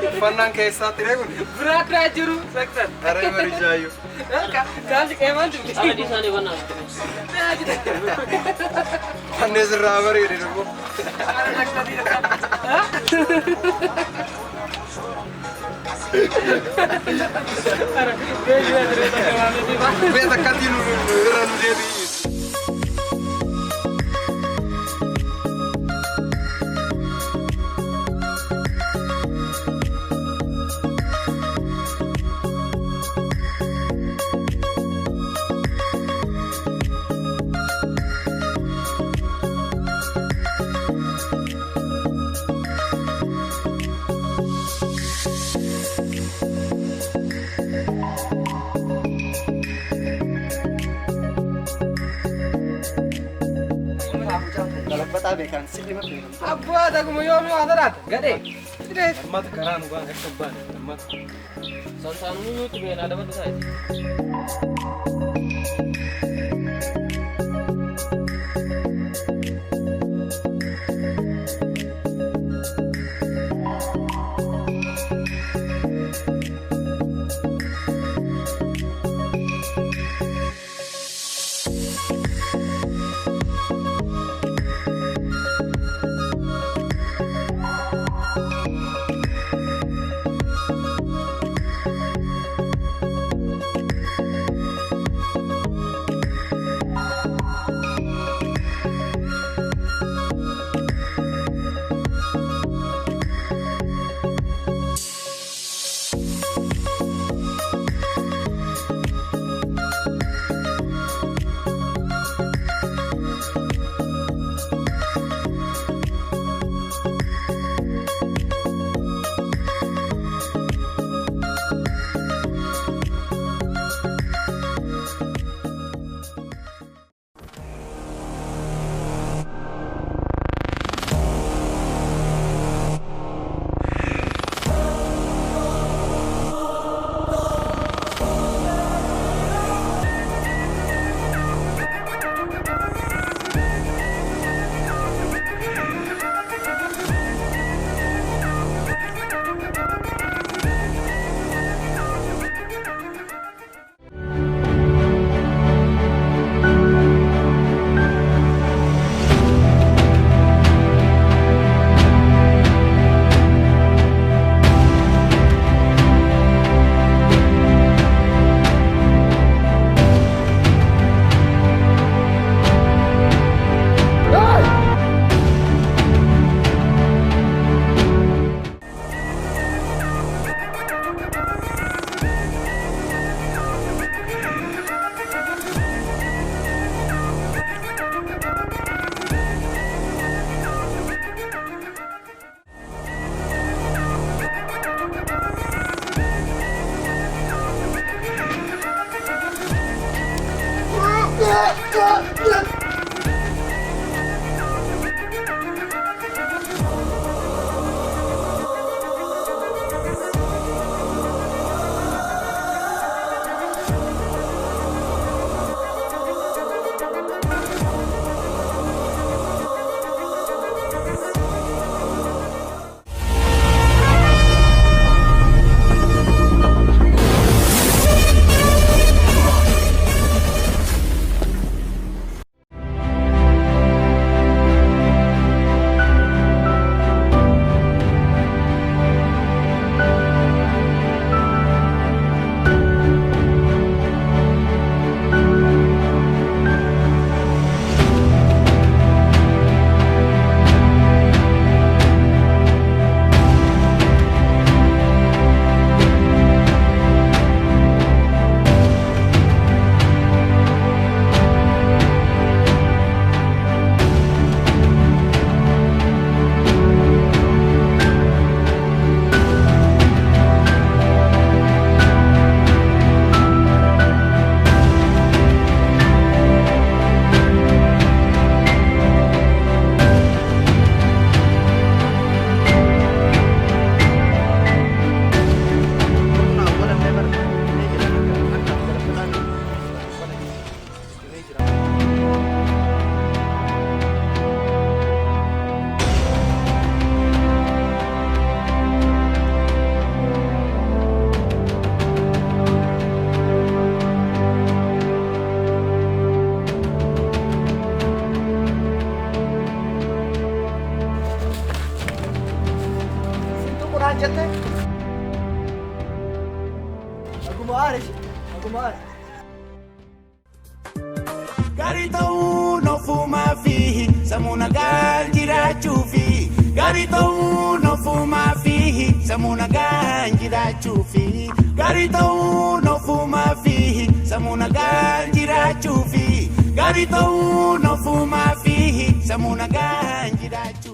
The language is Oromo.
Uffannaan keessaa tiree kun Berat dah juru sektor. haree barijaayyuu. Kan keman tu. Ada di sana mana? Fannee sirraa bareede darbu. Beeta akkatti irra nu deebi'i. Galabbataa beekan sirrii ma beekan. Abbaa takuma yoomii waa sodaata gadhee. Lammata karaan waan akka baane lammata. Sansan YouTube yang ada pada saya. jette. Aguma aare. Aguma aare. Garito no fuma fihi, samuna ganjira chufi. Garito no fuma fihi, samuna ganjira chufi. Garito no fuma fihi, samuna ganjira chufi. Garito no fuma fihi, samuna ganjira chufi.